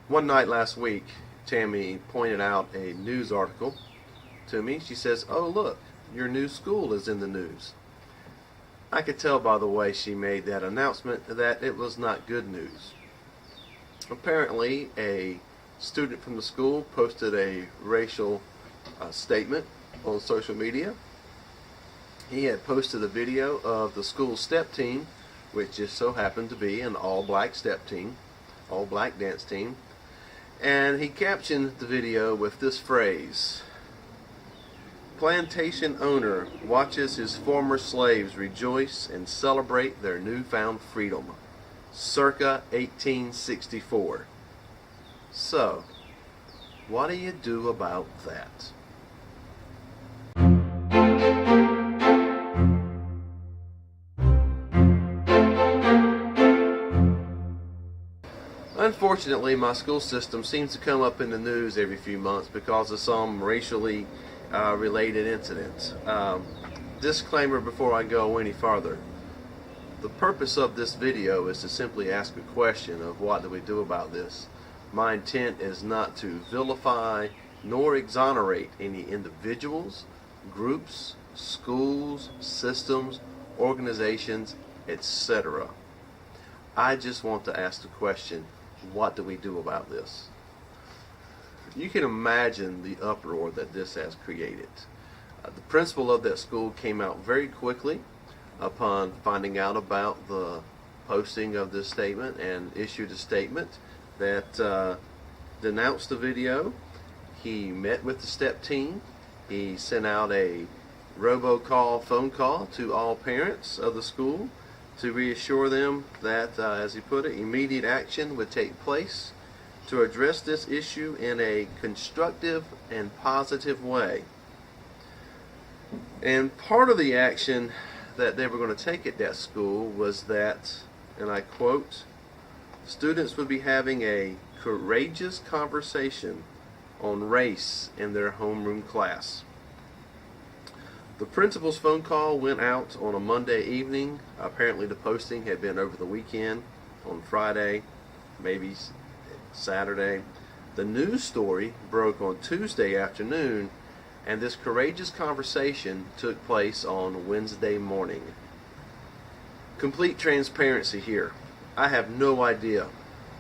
One night last week, Tammy pointed out a news article to me. She says, "Oh, look, your new school is in the news." I could tell by the way she made that announcement that it was not good news. Apparently, a student from the school posted a racial statement on social media. He had posted a video of the school step team, which just so happened to be an all-black step team, all-black dance team, and he captioned the video with this phrase: "Plantation owner watches his former slaves rejoice and celebrate their newfound freedom, circa 1864. So, what do you do about that? Unfortunately, my school system seems to come up in the news every few months because of some racially related incidents. Disclaimer before I go any farther. The purpose of this video is to simply ask a question of what do we do about this. My intent is not to vilify nor exonerate any individuals, groups, schools, systems, organizations, etc. I just want to ask the question, what do we do about this? You can imagine the uproar that this has created. The principal of that school came out very quickly upon finding out about the posting of this statement and issued a statement that denounced the video. He met with the step team. He sent out a robocall phone call to all parents of the school to reassure them that, as he put it, immediate action would take place to address this issue in a constructive and positive way. And part of the action that they were going to take at that school was that, and I quote, students would be having a courageous conversation on race in their homeroom class. The principal's phone call went out on a Monday evening. Apparently the posting had been over the weekend, on Friday, maybe Saturday. The news story broke on Tuesday afternoon, and this courageous conversation took place on Wednesday morning. Complete transparency here. I have no idea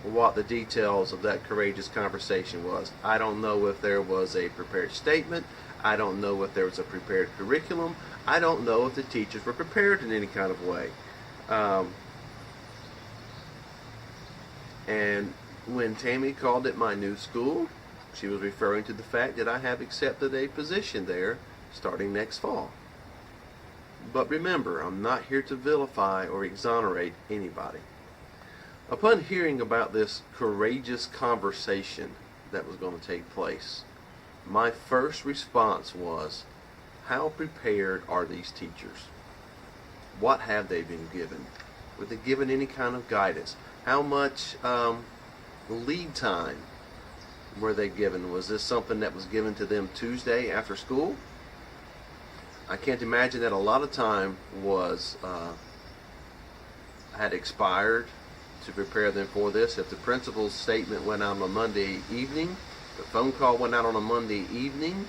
what the details of that courageous conversation was. I don't know if there was a prepared statement. I don't know if there was a prepared curriculum. I don't know if the teachers were prepared in any kind of way. And when Tammy called it my new school, she was referring to the fact that I have accepted a position there starting next fall. But remember, I'm not here to vilify or exonerate anybody. Upon hearing about this courageous conversation that was going to take place, my first response was, how prepared are these teachers? What have they been given? Were they given any kind of guidance? How much lead time were they given? Was this something that was given to them Tuesday after school? I can't imagine that a lot of time was had expired to prepare them for this. If the principal's statement went out on a Monday evening, the phone call went out on a Monday evening,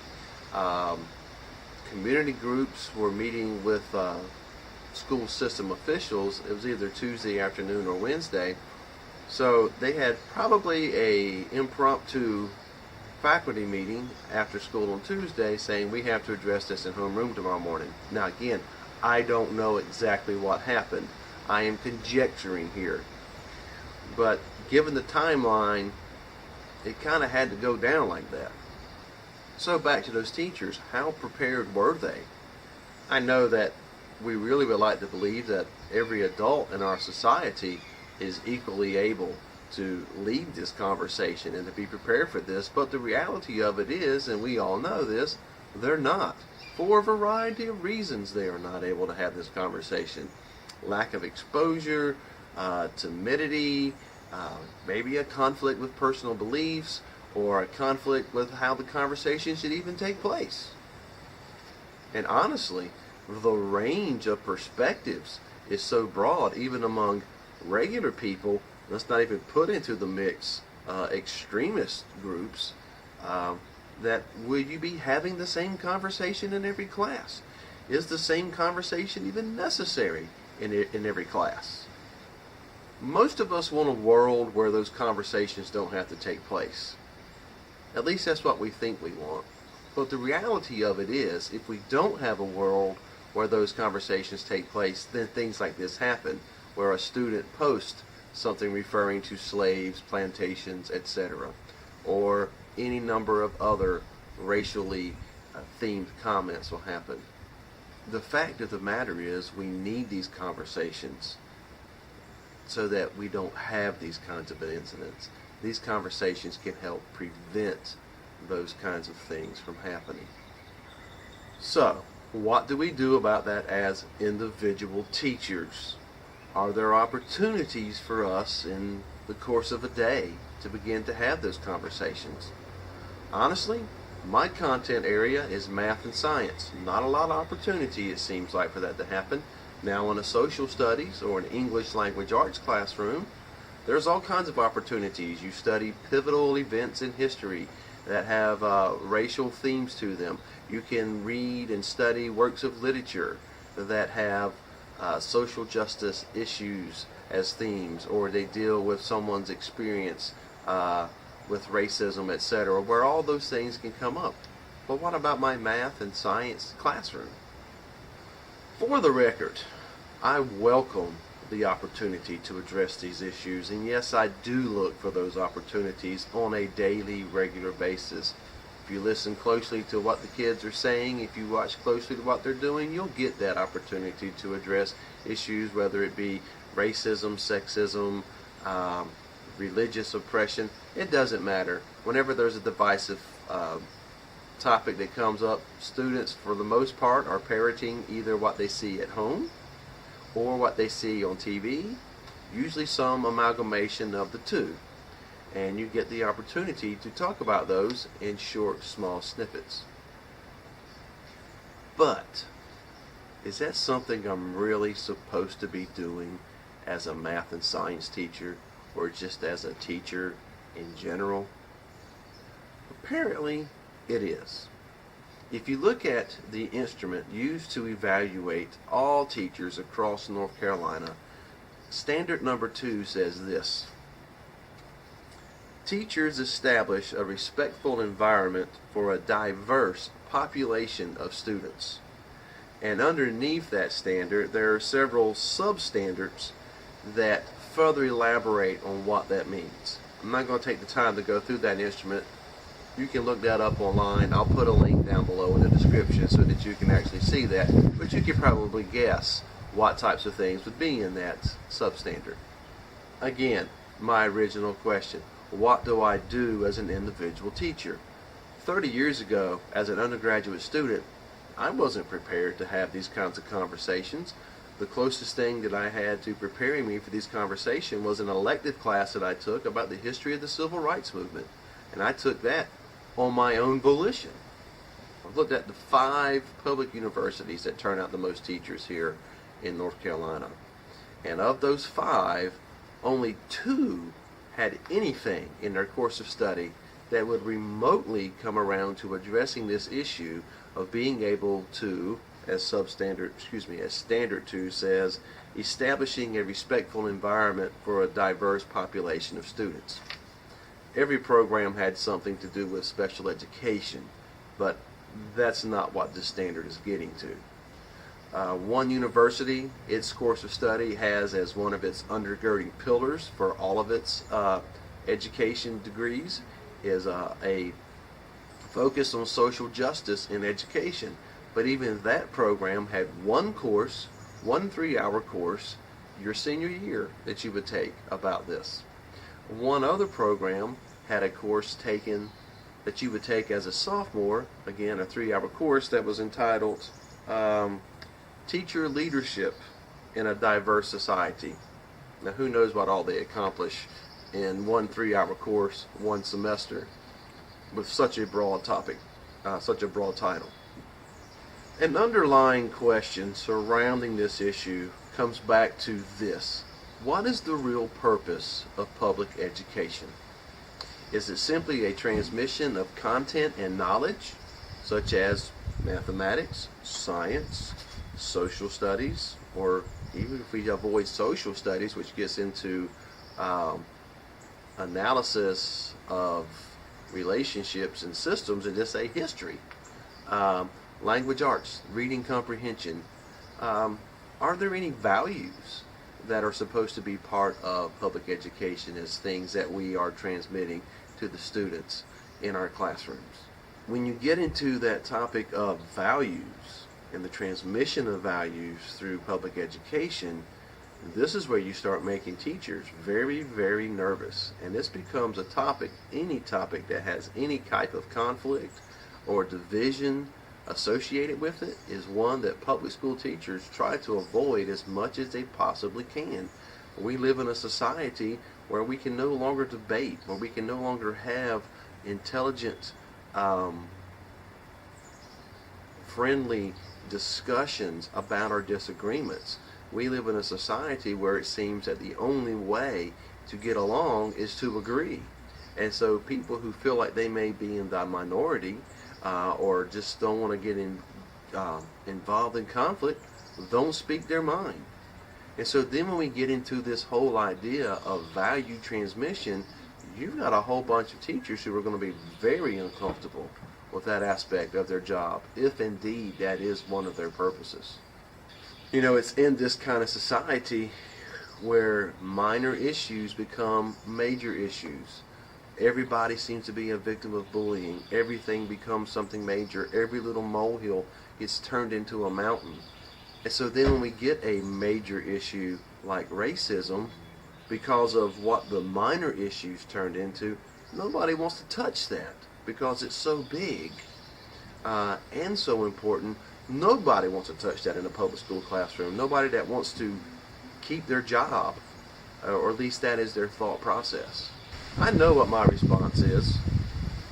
community groups were meeting with school system officials. It was either Tuesday afternoon or Wednesday. So they had probably a impromptu faculty meeting after school on Tuesday saying we have to address this in homeroom tomorrow morning. Now again, I don't know exactly what happened. I am conjecturing here. But given the timeline, it kind of had to go down like that. So back to those teachers, how prepared were they? I know that we really would like to believe that every adult in our society is equally able to lead this conversation and to be prepared for this, but the reality of it is, and we all know this, they're not. For a variety of reasons they are not able to have this conversation. Lack of exposure, timidity, maybe a conflict with personal beliefs, or a conflict with how the conversation should even take place. And honestly, the range of perspectives is so broad, even among regular people. Let's not even put into the mix extremist groups, that would you be having the same conversation in every class? Is the same conversation even necessary in every class? Most of us want a world where those conversations don't have to take place. At least that's what we think we want. But the reality of it is, if we don't have a world where those conversations take place, then things like this happen, where a student posts something referring to slaves, plantations, etc., or any number of other racially themed comments will happen. The fact of the matter is, we need these conversations so that we don't have these kinds of incidents. These conversations can help prevent those kinds of things from happening. So, what do we do about that as individual teachers? Are there opportunities for us in the course of a day to begin to have those conversations? Honestly, my content area is math and science. Not a lot of opportunity, it seems like, for that to happen. Now in a social studies or an English language arts classroom, there's all kinds of opportunities. You study pivotal events in history that have racial themes to them. You can read and study works of literature that have social justice issues as themes, or they deal with someone's experience with racism, etc., where all those things can come up. But what about my math and science classroom? For the record, I welcome the opportunity to address these issues, and yes, I do look for those opportunities on a daily, regular basis. If you listen closely to what the kids are saying, if you watch closely to what they're doing, you'll get that opportunity to address issues, whether it be racism, sexism, religious oppression. It doesn't matter. Whenever there's a divisive topic that comes up, students, for the most part, are parroting either what they see at home or what they see on TV, usually some amalgamation of the two. And you get the opportunity to talk about those in short, small snippets. But, is that something I'm really supposed to be doing as a math and science teacher, or just as a teacher in general? Apparently, it is. If you look at the instrument used to evaluate all teachers across North Carolina, standard number 2 says this: teachers establish a respectful environment for a diverse population of students. And underneath that standard, there are several substandards that further elaborate on what that means. I'm not going to take the time to go through that instrument. You can look that up online. I'll put a link down below in the description so that you can actually see that. But you can probably guess what types of things would be in that substandard. Again, my original question: what do I do as an individual teacher? 30 years ago, as an undergraduate student, I wasn't prepared to have these kinds of conversations. The closest thing that I had to preparing me for these conversations was an elective class that I took about the history of the Civil Rights Movement. And I took that on my own volition. I've looked at the 5 public universities that turn out the most teachers here in North Carolina. And of those 5, only 2 had anything in their course of study that would remotely come around to addressing this issue of being able to, as standard 2 says, establishing a respectful environment for a diverse population of students. Every program had something to do with special education, but that's not what this standard is getting to. One university, its course of study has as one of its undergirding pillars for all of its education degrees is a focus on social justice in education. But even that program had one course, one 3-hour course, your senior year, that you would take about this. One other program had a course taken that you would take as a sophomore, again a 3-hour course that was entitled Teacher Leadership in a Diverse Society. Now who knows what all they accomplish in one 3-hour course, one semester, with such a broad topic, such a broad title. An underlying question surrounding this issue comes back to this: what is the real purpose of public education? Is it simply a transmission of content and knowledge, such as mathematics, science, social studies, or even if we avoid social studies, which gets into analysis of relationships and systems, and just say history, language arts, reading comprehension? Are there any values that are supposed to be part of public education as things that we are transmitting to the students in our classrooms? When you get into that topic of values and the transmission of values through public education, this is where you start making teachers very, very nervous. And this becomes a topic, any topic that has any type of conflict or division associated with it, is one that public school teachers try to avoid as much as they possibly can. We live in a society where we can no longer debate, where we can no longer have intelligent, friendly discussions about our disagreements. We live in a society where it seems that the only way to get along is to agree. And so people who feel like they may be in the minority, or just don't want to get involved in conflict, don't speak their mind. And so then when we get into this whole idea of value transmission, you've got a whole bunch of teachers who are going to be very uncomfortable with that aspect of their job, if indeed that is one of their purposes. You know, it's in this kind of society where minor issues become major issues. Everybody seems to be a victim of bullying. Everything becomes something major. Every little molehill gets turned into a mountain. And so then when we get a major issue like racism, because of what the minor issues turned into, nobody wants to touch that because it's so big and so important. Nobody wants to touch that in a public school classroom. Nobody that wants to keep their job, or at least that is their thought process. I know what my response is.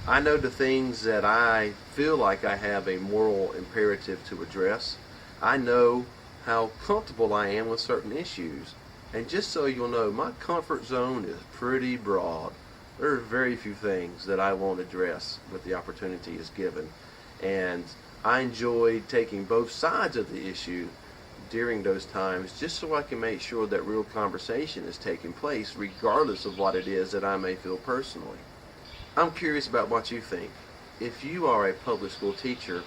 I know the things that I feel like I have a moral imperative to address. I know how comfortable I am with certain issues. And just so you'll know, my comfort zone is pretty broad. There are very few things that I won't address when the opportunity is given. And I enjoy taking both sides of the issue during those times, just so I can make sure that real conversation is taking place regardless of what it is that I may feel personally. I'm curious about what you think. If you are a public school teacher,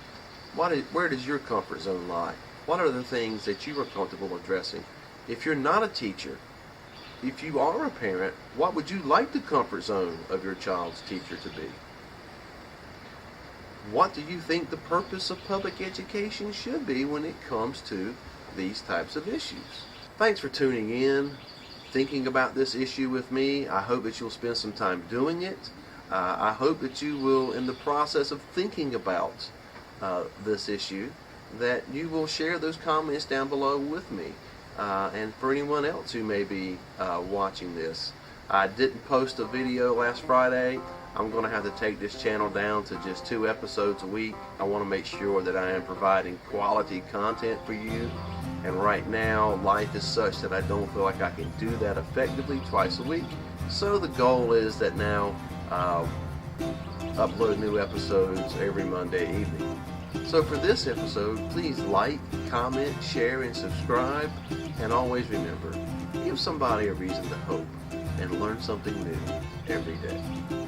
where does your comfort zone lie? What are the things that you are comfortable addressing? If you're not a teacher, if you are a parent, what would you like the comfort zone of your child's teacher to be? What do you think the purpose of public education should be when it comes to these types of issues? Thanks for tuning in, thinking about this issue with me. I hope that you'll spend some time doing it. I hope that you will, in the process of thinking about this issue, that you will share those comments down below with me. And for anyone else who may be watching this. I didn't post a video last Friday. I'm going to have to take this channel down to just 2 episodes a week. I want to make sure that I am providing quality content for you. And right now, life is such that I don't feel like I can do that effectively twice a week. So the goal is that now upload new episodes every Monday evening. So for this episode, please like, comment, share, and subscribe. And always remember, give somebody a reason to hope and learn something new every day.